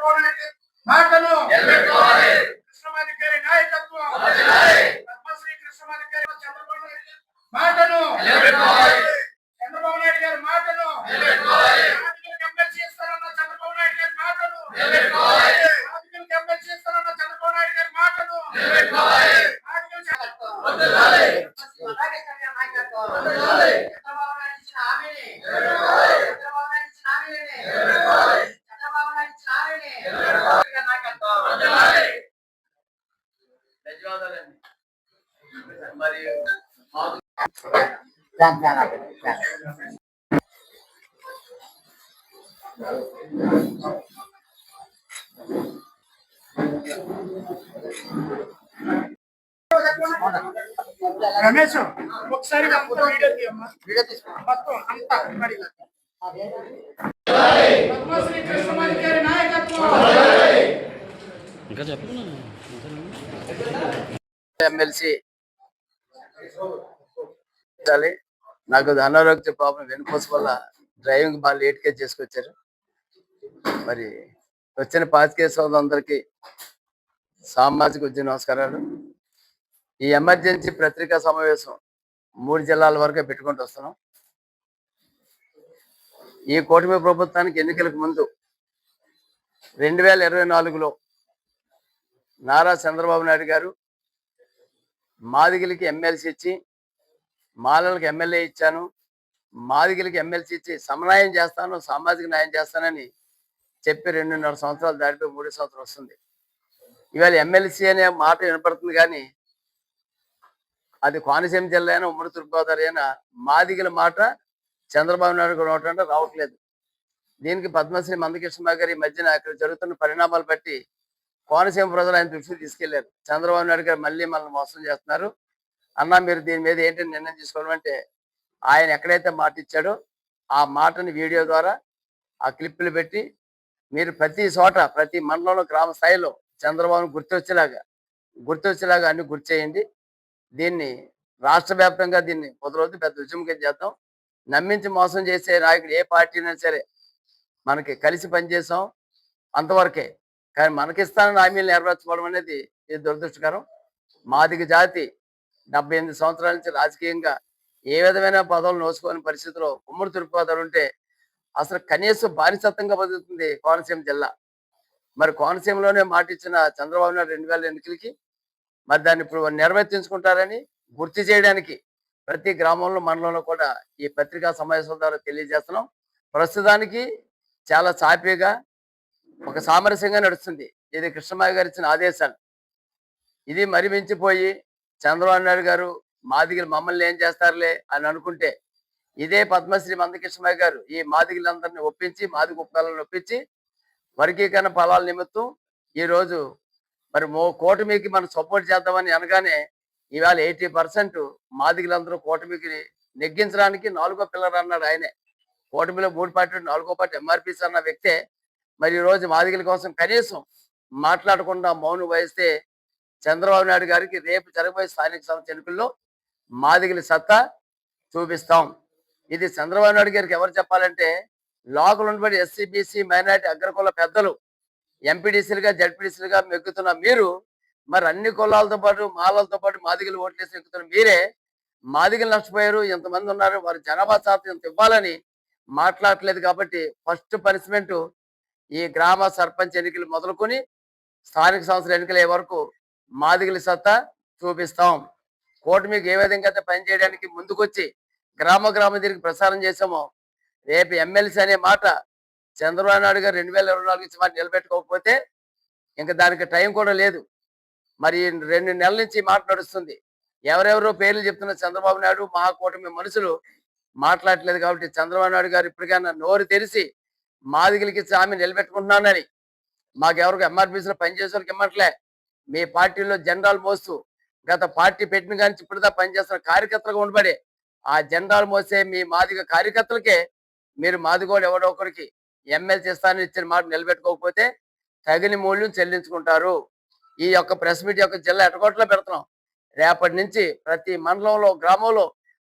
చంద్రబాబు నాయుడు మాటను కృష్ణమాచారి నాయకత్వం పద్మశ్రీ కృష్ణమాచారి చంద్రబాబు నాయుడు మాటను చంద్రబాబు నాయుడు గారి మాటను ఎమ్మెల్సీ ఇస్తారన్న చంద్రబాబు నాయుడు గారి మాటను ఎమ్మెల్సీ ఇస్తారన్న చంద్రబాబు నాయుడు గారి మాటను ధన్యవాదాలండి. మరియు రమేష్ ఒకసారి వీడియో మొత్తం అంతా పద్మశ్రీ కృష్ణమాచారి నాయకత్వం ఎమ్మెల్సీ నాకు అనారోగ్య ప్రాబ్లం వెనుకోసం వల్ల డ్రైవింగ్ బాగా లేట్గా చేసుకొచ్చారు. మరి వచ్చిన పాతికేయ సోదరులందరికీ సామాజిక ఉద్యమ నమస్కారాలు. ఈ ఎమర్జెన్సీ పత్రికా సమావేశం 3 జిల్లాల వరకే పెట్టుకుంటూ వస్తున్నాం. ఈ కూటమి ప్రభుత్వానికి ఎన్నికలకు ముందు 2024లో నారా చంద్రబాబు నాయుడు గారు మాదిగలకి ఎమ్మెల్సీ ఇచ్చి మాలలకు ఎమ్మెల్యే ఇచ్చాను, మాదిగలకి ఎమ్మెల్సీ ఇచ్చి సమన్వయం చేస్తాను, సామాజిక న్యాయం చేస్తానని చెప్పి 2.5 సంవత్సరాలు దాటిపోయి 3 సంవత్సరాలు వస్తుంది. ఇవాళ ఎమ్మెల్సీ అనే మాట వినపడుతుంది, కానీ అది కోనసీమ జిల్లా అయినా ఉమ్మడి తూర్పుగోదావరి అయినా మాదిగల మాట చంద్రబాబు నాయుడు నోట రావట్లేదు. దీనికి పద్మశ్రీ మందకృష్ణ గారి మధ్యన ఇక్కడ జరుగుతున్న పరిణామాలు బట్టి కోనసీమ ప్రజలు ఆయన దృష్టికి తీసుకెళ్లారు. చంద్రబాబు నాయుడు గారు మళ్ళీ మనల్ని మోసం చేస్తున్నారు అన్నా, మీరు దీని మీద ఏంటి నిర్ణయం తీసుకోవాలంటే ఆయన ఎక్కడైతే మాట ఇచ్చాడో ఆ మాటని వీడియో ద్వారా ఆ క్లిప్పులు పెట్టి మీరు ప్రతి చోట ప్రతి మండలంలో గ్రామ స్థాయిలో చంద్రబాబును గుర్తొచ్చేలాగా అన్ని గుర్తు చేయండి. దీన్ని రాష్ట్ర వ్యాప్తంగా దీన్ని కుదరవద్దు, పెద్ద ఉద్యమం చేద్దాం. నమ్మించి మోసం చేసే నాయకుడు ఏ పార్టీ అయినా సరే మనకి కలిసి పనిచేసాం అంతవరకే, కానీ మనకిస్తానని హామీలు నెరవేర్చుకోవడం అనేది ఇది దురదృష్టకరం. మాదిగ జాతి 78 సంవత్సరాల నుంచి రాజకీయంగా ఏ విధమైన పదవులు నోచుకోని పరిస్థితిలో ఉమ్మడి తూర్పుగోదావరి ఉంటే అసలు కనీసం బానిసత్వంగా బతుకుతుంది కోనసీమ జిల్లా. మరి కోనసీమలోనే మాట ఇచ్చిన చంద్రబాబు నాయుడు 2000 ఎన్నికలకి మరి దాన్ని ఇప్పుడు నెరవేర్చుకుంటారని గుర్తు చేయడానికి ప్రతి గ్రామంలో మండలంలో కూడా ఈ పత్రికా సమావేశం ద్వారా తెలియజేస్తున్నాం. ప్రస్తుతానికి చాలా సాఫీగా ఒక సామరస్యంగా నడుస్తుంది. ఇది కృష్ణమాచారి గారు ఇచ్చిన ఆదేశాలు. ఇది మరి మించిపోయి చంద్రబాబు నాయుడు గారు మాదిగలు మమ్మల్ని ఏం చేస్తారులే అని అనుకుంటే ఇదే పద్మశ్రీ మందకృష్ణ గారు ఈ మాదిగలందరినీ ఒప్పించి మాదిగ ఉపకాలను ఒప్పించి వర్గీకరణ ఫలాల నిమిత్తం ఈరోజు మరి కూటమికి మనం సపోర్ట్ చేద్దామని అనగానే ఇవాళ 80% మాదిగలందరూ కూటమికి నెగ్గించడానికి 4వ పిల్లర్ అన్నాడు ఆయనే. కూటమిలో 3 పార్టీలు 4వ పార్టీ ఎంఆర్పీసీ అన్న వ్యక్తే మరి ఈరోజు మాదిగల కోసం కనీసం మాట్లాడకుండా మౌనం వహిస్తే చంద్రబాబు నాయుడు గారికి రేపు జరగబోయే స్థానిక సంస్థ ఎన్నికల్లో మాదిగల సత్తా చూపిస్తాం. ఇది చంద్రబాబు నాయుడు గారికి ఎవరు చెప్పాలంటే లోకల్ ఉండబడి ఎస్సీ బీసీ మైనారిటీ అగ్రకుల పెద్దలు ఎంపీడీసీలుగా జడ్పీడీసీలుగా మెక్కుతున్న మీరు మరి అన్ని కులాలతో పాటు మాలలతో పాటు మాదిగలు ఓట్లేసి ఎక్కుతున్న మీరే మాదిగలు నష్టపోయారు, ఎంతమంది ఉన్నారు, వారి జనాభా శాతం ఎంత ఇవ్వాలని మాట్లాడలేదు. కాబట్టి ఫస్ట్ పనిష్మెంట్ ఈ గ్రామ సర్పంచ్ ఎన్నికలు మొదలుకొని స్థానిక సంస్థల ఎన్నికల వరకు మాదిగల సత్తా చూపిస్తాం. కూటమికి ఏ విధంగా అయితే పనిచేయడానికి ముందుకొచ్చి గ్రామ తిరిగి ప్రసారం చేసామో రేపు ఎమ్మెల్సీ అనే మాట చంద్రబాబు నాయుడు గారు 2024 ఇచ్చి మాట నిలబెట్టుకోకపోతే ఇంకా దానికి టైం కూడా లేదు. మరి 2 నెలల నుంచి మాట నడుస్తుంది. ఎవరెవరో పేర్లు చెప్తున్న చంద్రబాబు నాయుడు మహాకూటమి మనుషులు మాట్లాడలేదు. కాబట్టి చంద్రబాబు నాయుడు గారు ఇప్పటికైనా నోరు తెరిచి మాదిగలకి ఇచ్చి హామీ నిలబెట్టుకుంటున్నానని, మాకెవరికి ఎంఆర్పీసీలో పనిచేసే వాళ్ళకి ఇమ్మట్లే, మీ పార్టీలో జెండాలు మోస్తూ గత పార్టీ పెట్టిన కానీ ఇప్పుడుదా పనిచేస్తున్న కార్యకర్తలుగా ఉండబడే ఆ జెండాలు మోసే మీ మాదిగ కార్యకర్తలకే మీరు మాదిగోడు ఎవడో ఒకరికి ఎమ్మెల్సీ ఇస్తానని ఇచ్చిన మాట నిలబెట్టుకోకపోతే తగిన మూల్యం చెల్లించుకుంటారు. ఈ యొక్క ప్రెస్ మీట్ యొక్క జిల్లా ఎటకోట్లో పెడుతున్నాం. రేపటి నుంచి ప్రతి మండలంలో గ్రామంలో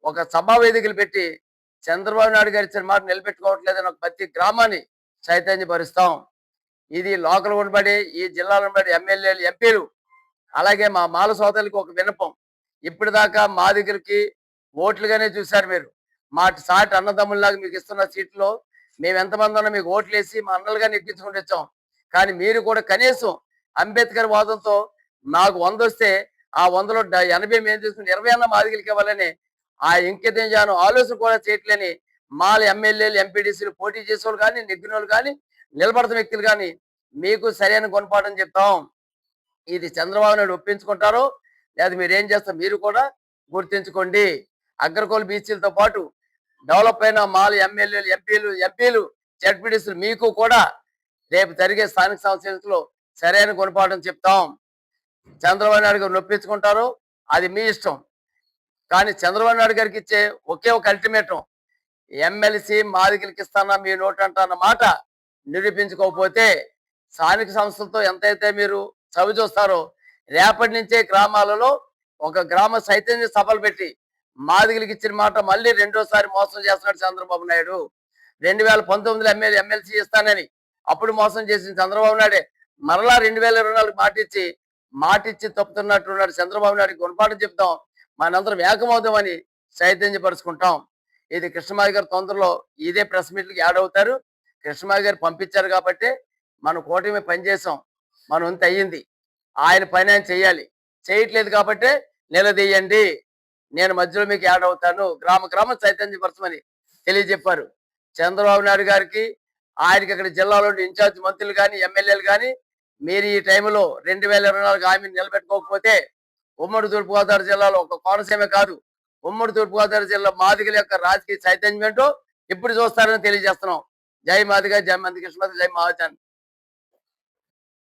ఒక సభా వేదికలు పెట్టి చంద్రబాబు నాయుడు గారు ఇచ్చిన మాట నిలబెట్టుకోవట్లేదని ఒక ప్రతి గ్రామాన్ని చైతన్యపరుస్తాం. ఇది లోకల్ ఉండబడి ఈ జిల్లాలో ఉండబడి ఎమ్మెల్యేలు ఎంపీలు అలాగే మా మాల సోదరులకు ఒక విన్నపం. ఇప్పటిదాకా మా దగ్గరికి ఓట్లుగానే చూశారు మీరు. మా సాటి అన్నదమ్ముల్లాగా మీకు ఇస్తున్న సీట్లో మేము ఎంతమంది ఉన్నా మీకు ఓట్లు వేసి మా అన్నలుగా నెగ్గించుకుంటూ వచ్చాం. కానీ మీరు కూడా కనీసం అంబేద్కర్ వాదంతో నాకు 100 వస్తే ఆ 100లో 80 మేము తీసుకుని 20 అన్న మాదిగలకి ఇవ్వాలని ఆ ఇంకితం ఆలోచన కూడా చేయట్లేని మాల ఎమ్మెల్యేలు ఎంపీడీసీలు పోటీ చేసేవాళ్ళు కానీ నెగ్గిన వాళ్ళు కానీ నిలబడుతున్న వ్యక్తులు కానీ మీకు సరైన గుణపాఠం చెప్తాం. ఇది చంద్రబాబు నాయుడు ఒప్పించుకుంటారో లేదా మీరు ఏం చేస్తారు మీరు కూడా గుర్తించుకోండి. అగ్రకుల బీసీలతో పాటు డెవలప్ అయిన మాల ఎమ్మెల్యేలు ఎంపీలు జడ్పీడీసీలు మీకు కూడా రేపు జరిగే స్థానిక సంస్థలో సరైన గుణపాఠం చెప్తాం. చంద్రబాబు నాయుడు గారు నొప్పించుకుంటారో అది మీ ఇష్టం. కానీ చంద్రబాబు నాయుడు గారికి ఇచ్చే ఒకే ఒక అల్టిమేటం ఎమ్మెల్సీ మాదిగలకి ఇస్తానా మీ నోటంట అన్న మాట నిరూపించుకోకపోతే స్థానిక సంస్థలతో ఎంతైతే మీరు చవి చూస్తారో రేపటి నుంచే గ్రామాలలో ఒక గ్రామ చైతన్య సభలు పెట్టి మాదిగలకి ఇచ్చిన మాట మళ్ళీ రెండోసారి మోసం చేస్తున్నాడు చంద్రబాబు నాయుడు. 2019 ఎమ్మెల్సీ ఇస్తానని అప్పుడు మోసం చేసిన చంద్రబాబు నాయుడే మరలా 2024 మాటిచ్చి తప్పుతున్నట్టున్నాడు. చంద్రబాబు నాయుడు గుణపాఠం చెప్తాం, మనందరం ఏకమవుదామని చైతన్యపరుచుకుంటాం. ఇది కృష్ణమాది గారు తొందరలో ఇదే ప్రెస్ మీట్లకి యాడ్ అవుతారు. కృష్ణమాది గారు పంపించారు కాబట్టి మనం కూటమి పనిచేసాం, మన వంతు అయ్యింది. ఆయన పని ఆయన చెయ్యాలి, చేయట్లేదు కాబట్టి నిలదీయండి, నేను మధ్యలో మీకు యాడ్ అవుతాను, గ్రామ చైతన్యపరచమని తెలియజెప్పారు. చంద్రబాబు నాయుడు గారికి ఆయనకి ఇక్కడ జిల్లాలో ఇన్ఛార్జ్ మంత్రులు కానీ ఎమ్మెల్యేలు కానీ మీరు ఈ టైంలో 2024 హామీని నిలబెట్టుకోకపోతే ఉమ్మడి తూర్పుగోదావరి జిల్లాలో ఒక కోనసీమ కాదు ఉమ్మడి తూర్పుగోదావరి జిల్లా మాదిగల యొక్క రాజకీయ చైతన్యం ఏంటో ఇప్పుడు చూస్తారని తెలియజేస్తున్నాం. జై మాదిగ, జై మంది కృష్ణ, జై మహాజన్.